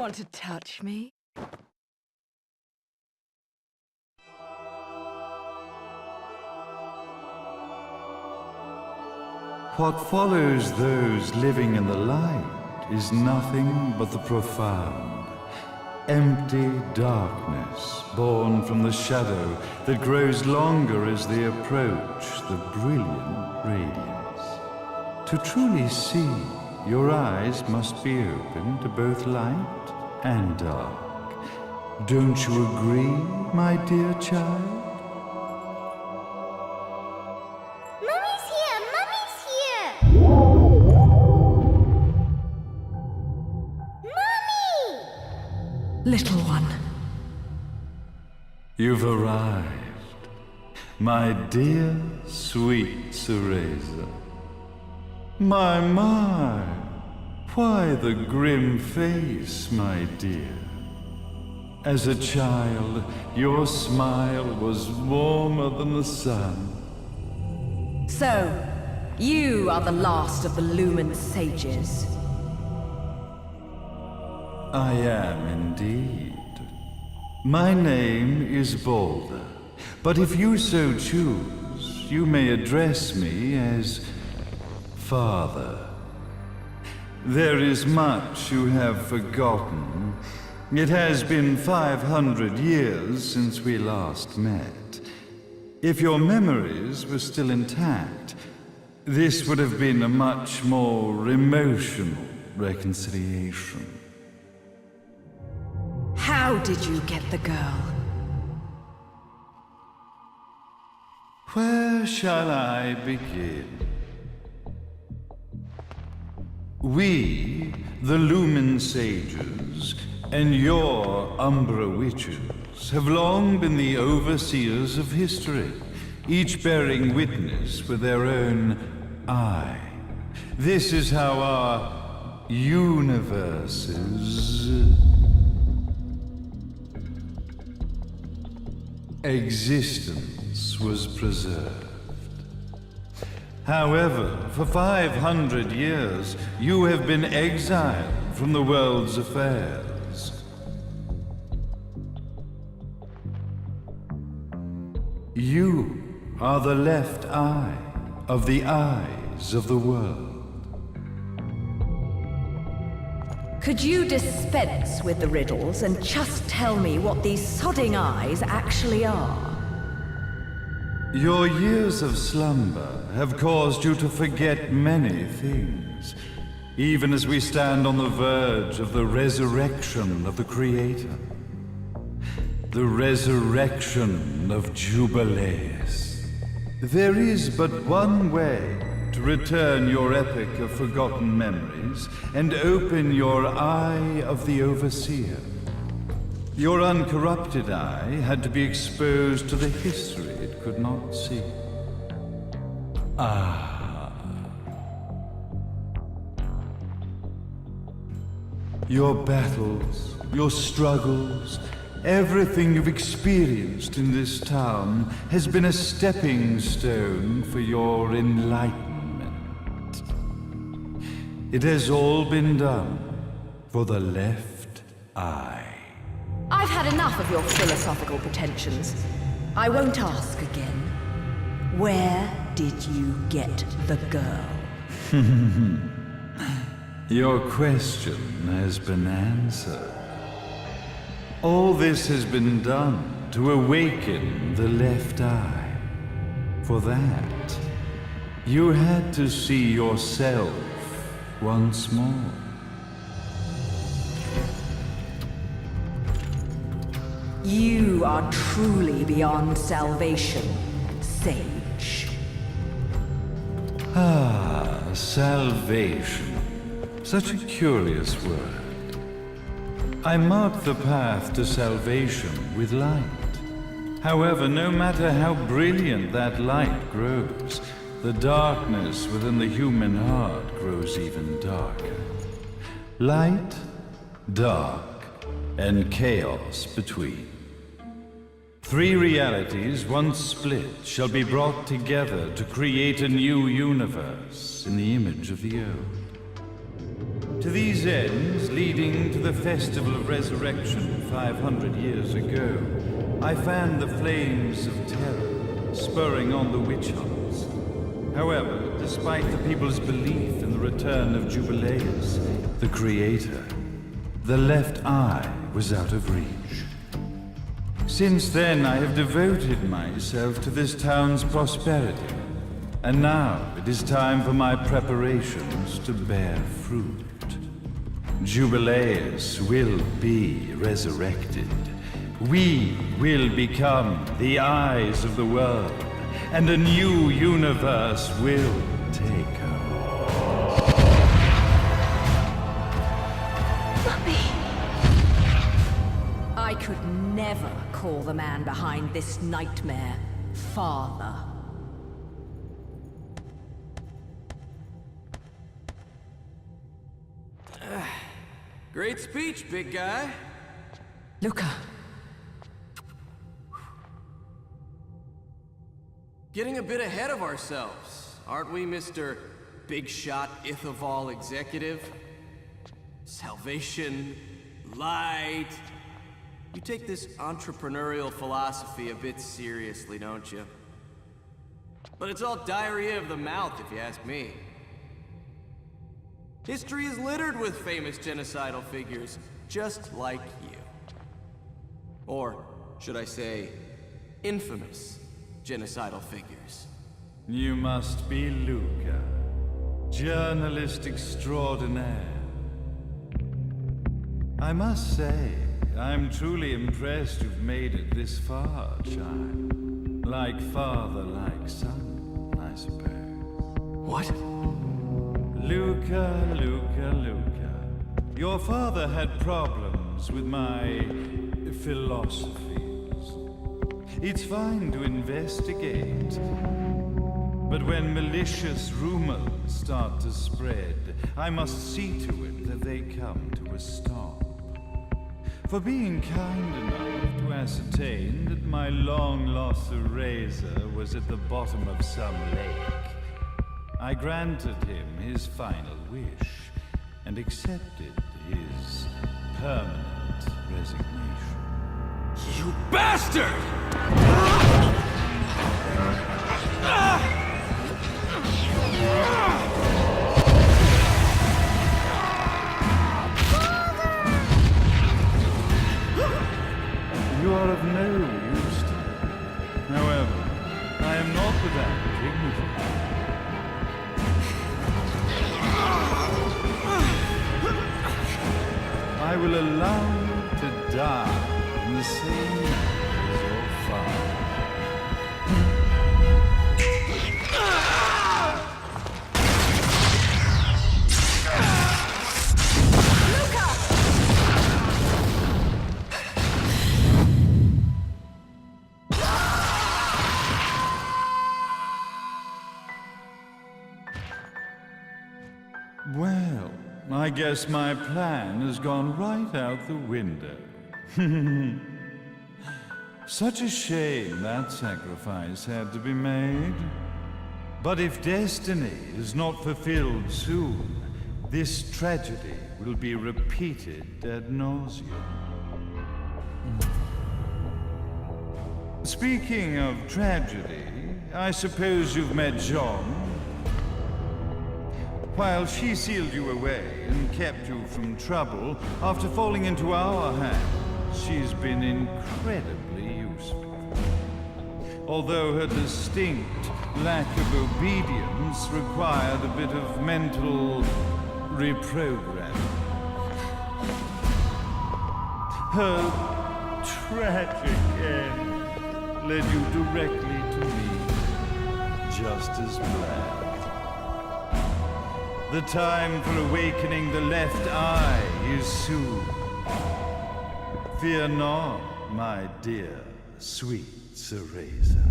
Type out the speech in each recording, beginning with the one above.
want to touch me? What follows those living in the light is nothing but the profound, empty darkness born from the shadow that grows longer as they approach the brilliant radiance. To truly see, your eyes must be open to both light and dark. Don't you agree, my dear child? Little one. You've arrived, my dear, sweet Cereza. My, why the grim face, my dear? As a child, your smile was warmer than the sun. So, you are the last of the Lumen sages. I am indeed. My name is Balder, but if you so choose, you may address me as Father. There is much you have forgotten. It has been 500 years since we last met. If your memories were still intact, this would have been a much more emotional reconciliation. How did you get the girl? Where shall I begin? We, the Lumen Sages, and your Umbra Witches, have long been the overseers of history, each bearing witness with their own eye. This is how our universes existence was preserved. However, for 500 years, you have been exiled from the world's affairs. You are the left eye of the eyes of the world. Could you dispense with the riddles and just tell me what these sodding eyes actually are? Your years of slumber have caused you to forget many things, even as we stand on the verge of the resurrection of the Creator. The resurrection of Jubileus. There is but one way to return your epic of forgotten memories and open your eye of the Overseer. Your uncorrupted eye had to be exposed to the history it could not see. Your battles, your struggles, everything you've experienced in this town has been a stepping stone for your enlightenment. It has all been done for the left eye. I've had enough of your philosophical pretensions. I won't ask again. Where did you get the girl? Your question has been answered. All this has been done to awaken the left eye. For that, you had to see yourself once more. You are truly beyond salvation, sage. Salvation. Such a curious word. I mark the path to salvation with light. However, no matter how brilliant that light grows, the darkness within the human heart grows even darker. Light, dark, and chaos between. Three realities, once split, shall be brought together to create a new universe in the image of the old. To these ends, leading to the Festival of Resurrection 500 years ago, I fanned the flames of terror, spurring on the witch hunts. However, despite the people's belief in the return of Jubileus, the creator, the left eye was out of reach. Since then, I have devoted myself to this town's prosperity, and now it is time for my preparations to bear fruit. Jubileus will be resurrected. We will become the eyes of the world, and a new universe will take over. Mummy! I could never call the man behind this nightmare father. Great speech, big guy. Luka. Getting a bit ahead of ourselves, aren't we, Mr. Big Shot Ithaval Executive? Salvation, light. You take this entrepreneurial philosophy a bit seriously, don't you? But it's all diarrhea of the mouth, if you ask me. History is littered with famous genocidal figures, just like you. Or, should I say, infamous genocidal figures. You must be Luka, journalist extraordinaire. I must say, I'm truly impressed you've made it this far, child. Like father, like son, I suppose. What? Luka, Luka, Luka. Your father had problems with my philosophies. It's fine to investigate, but when malicious rumors start to spread, I must see to it that they come to a stop. For being kind enough to ascertain that my long-lost Cereza was at the bottom of some lake, I granted him his final wish and accepted his permanent resignation. You bastard! You are of no use to me. However, I am not without dignity. I will allow you to die in the same manner as your father. Well, I guess my plan has gone right out the window. Such a shame that sacrifice had to be made. But if destiny is not fulfilled soon, this tragedy will be repeated ad nauseum. Speaking of tragedy, I suppose you've met Jeanne. While she sealed you away and kept you from trouble, after falling into our hands, she's been incredibly useful. Although her distinct lack of obedience required a bit of mental reprogramming. Her tragic end led you directly to me, just as planned. The time for awakening the left eye is soon. Fear not, my dear, sweet Cereza.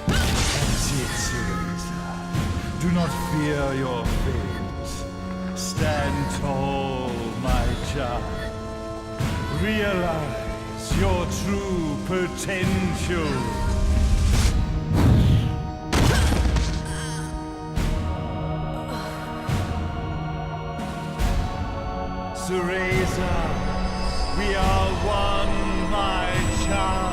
That's it, Cereza. Do not fear your fate. Stand tall, my child. Realize realize your true potential. Cereza, we are one, my child.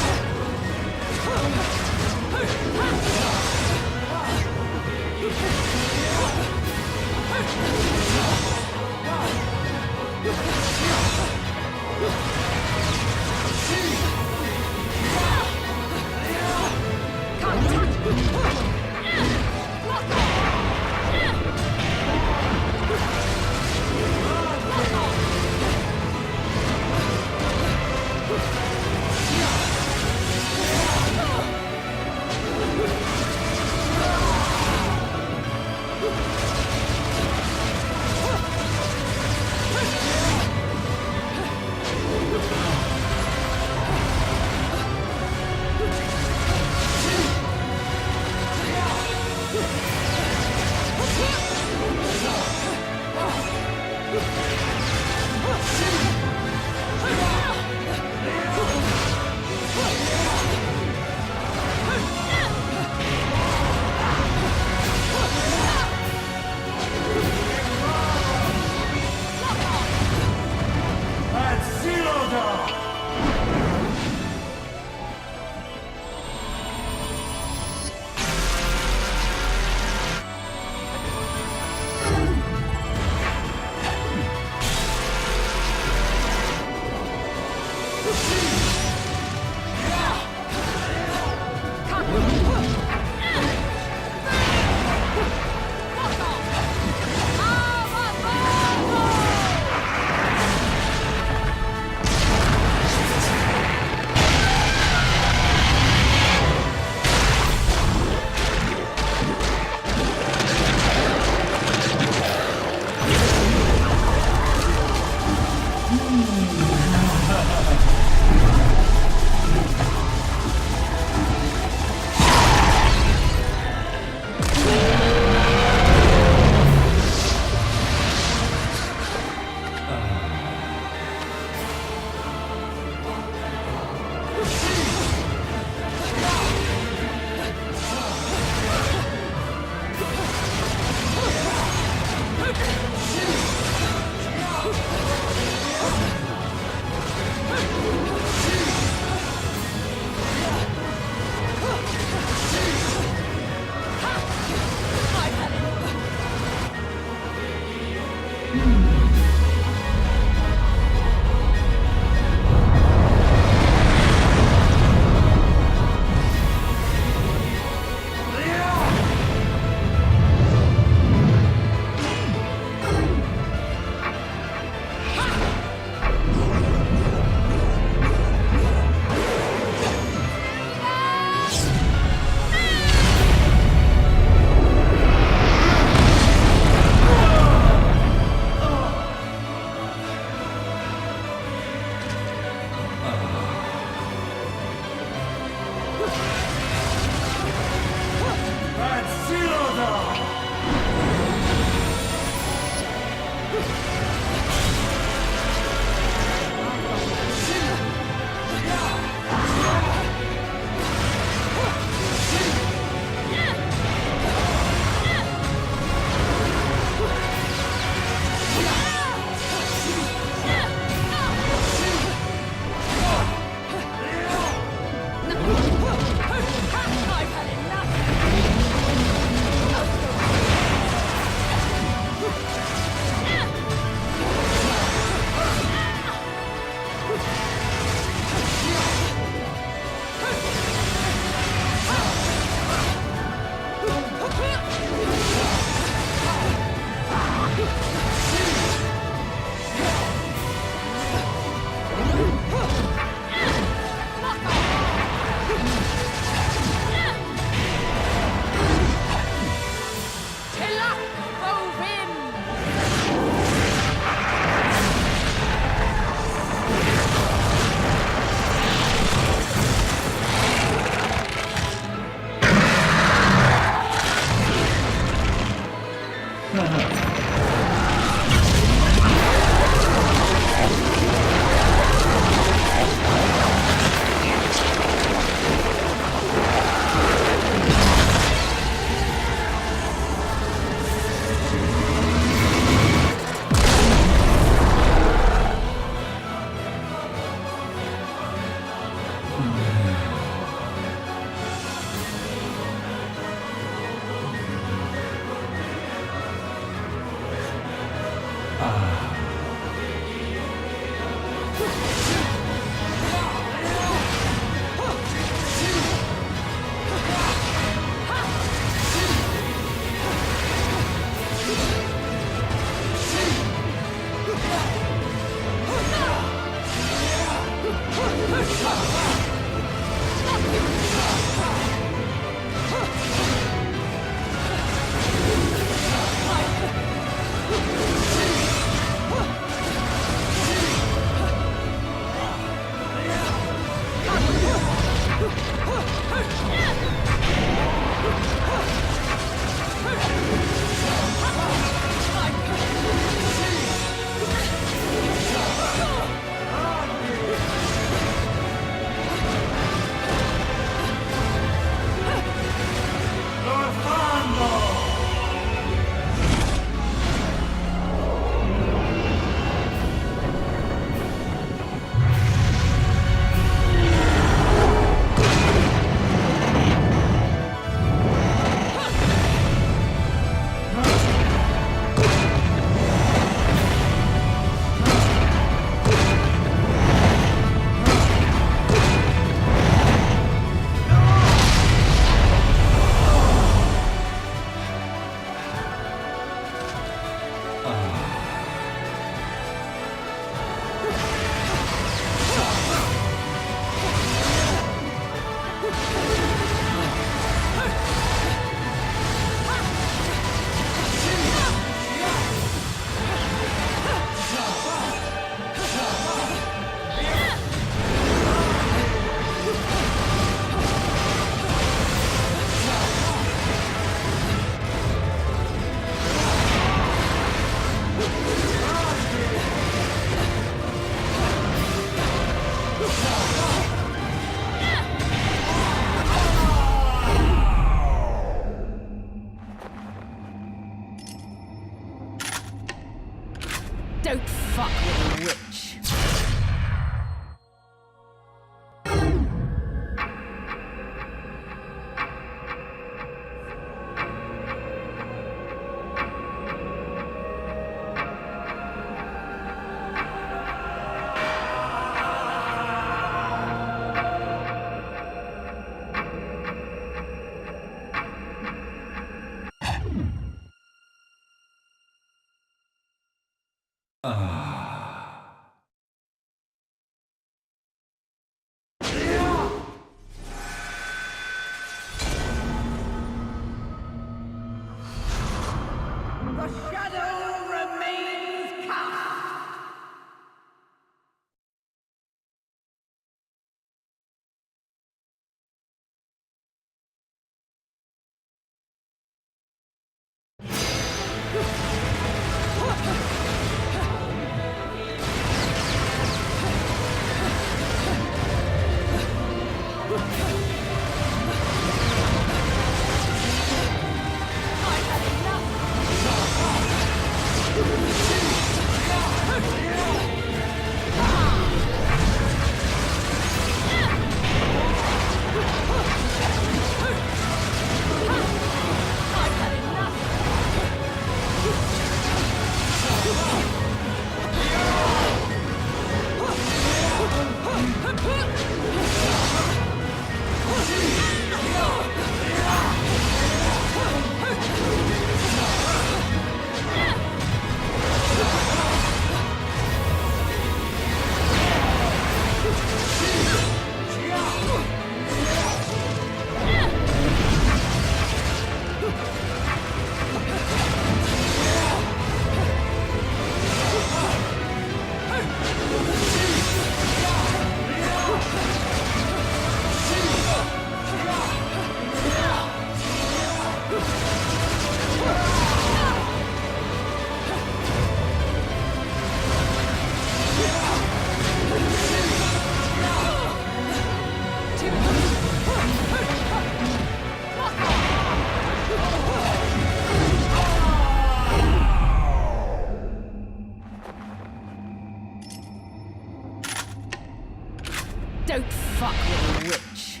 Don't fuck with a witch.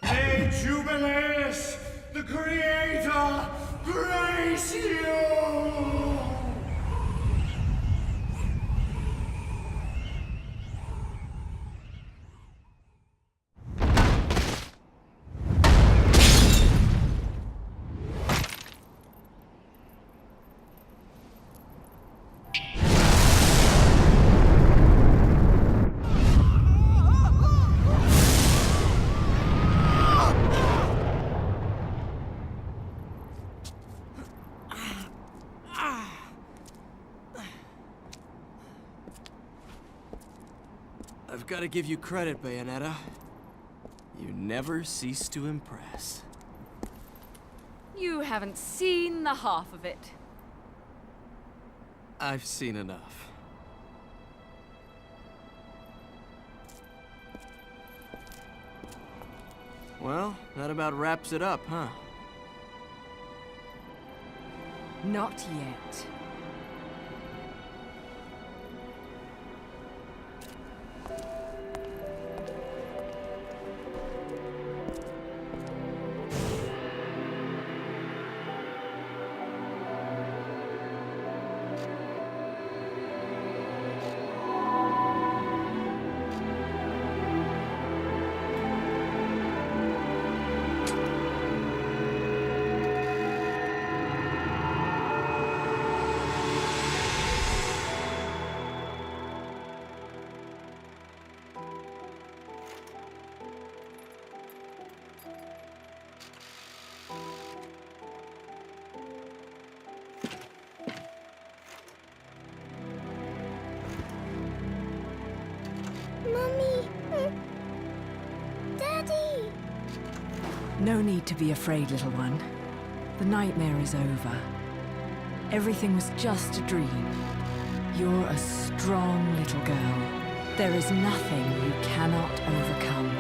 May Jubileus, the Creator, grace you! I've got to give you credit, Bayonetta. You never cease to impress. You haven't seen the half of it. I've seen enough. Well, that about wraps it up, huh? Not yet. Mommy! Daddy! No need to be afraid, little one. The nightmare is over. Everything was just a dream. You're a strong little girl. There is nothing you cannot overcome.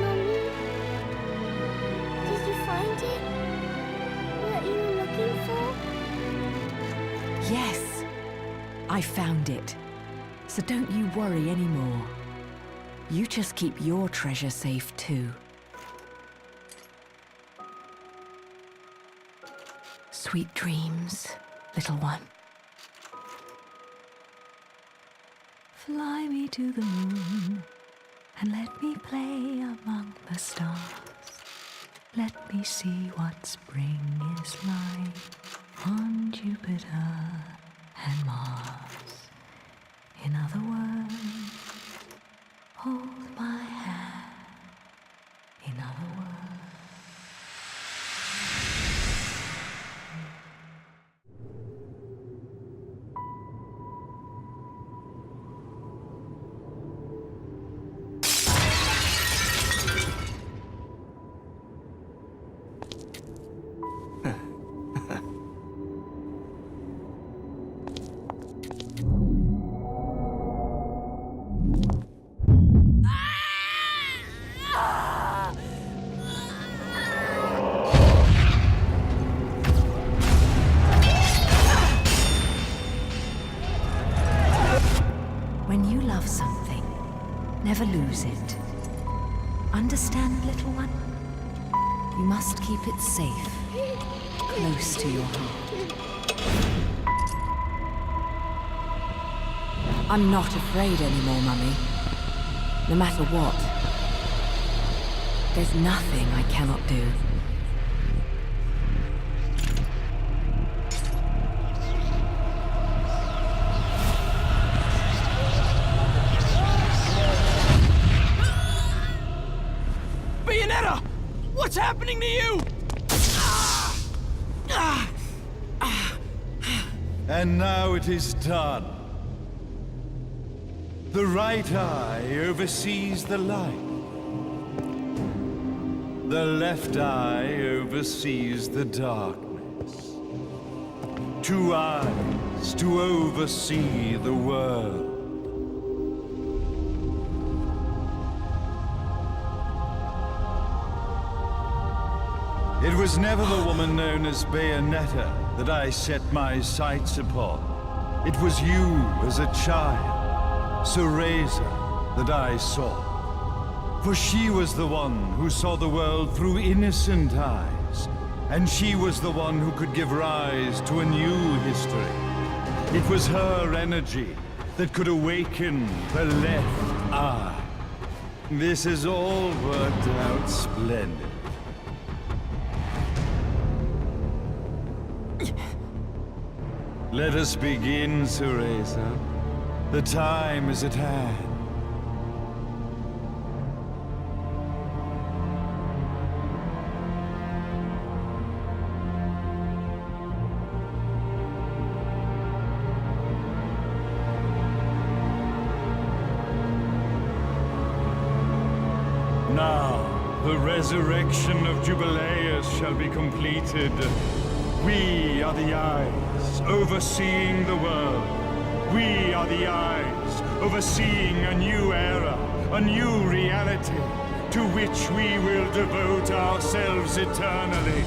Mommy? Did you find it? What you were looking for? Yes, I found it. So don't you worry anymore. You just keep your treasure safe too. Sweet dreams, little one. Fly me to the moon and let me play among the stars. Let me see what spring is like on Jupiter and Mars. In other words, hold my hand. In other words. Never lose it. Understand, little one? You must keep it safe, close to your heart. I'm not afraid anymore, Mummy. No matter what. There's nothing I cannot do. Bayonetta! What's happening to you? And now it is done. The right eye oversees the light. The left eye oversees the darkness. Two eyes to oversee the world. It was never the woman known as Bayonetta that I set my sights upon. It was you as a child, Cereza, that I saw. For she was the one who saw the world through innocent eyes, and she was the one who could give rise to a new history. It was her energy that could awaken the left eye. This has all worked out splendid. Let us begin, Cereza. The time is at hand. Now, the resurrection of Jubileus shall be completed. We are the eyes overseeing the world. We are the eyes overseeing a new era, a new reality, to which we will devote ourselves eternally.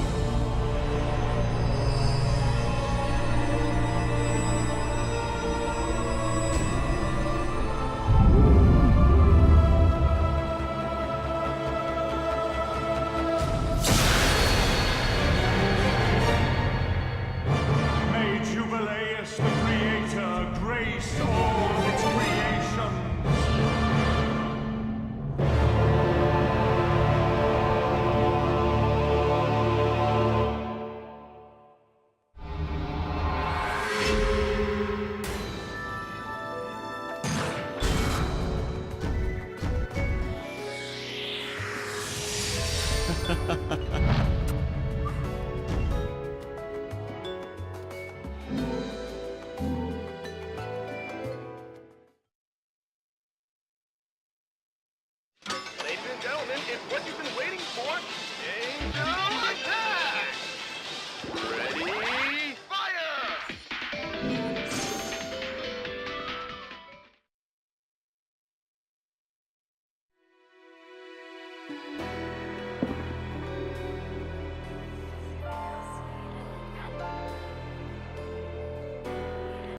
Ladies and gentlemen, it's what you've been waiting for. Angel attack! Ready, fire!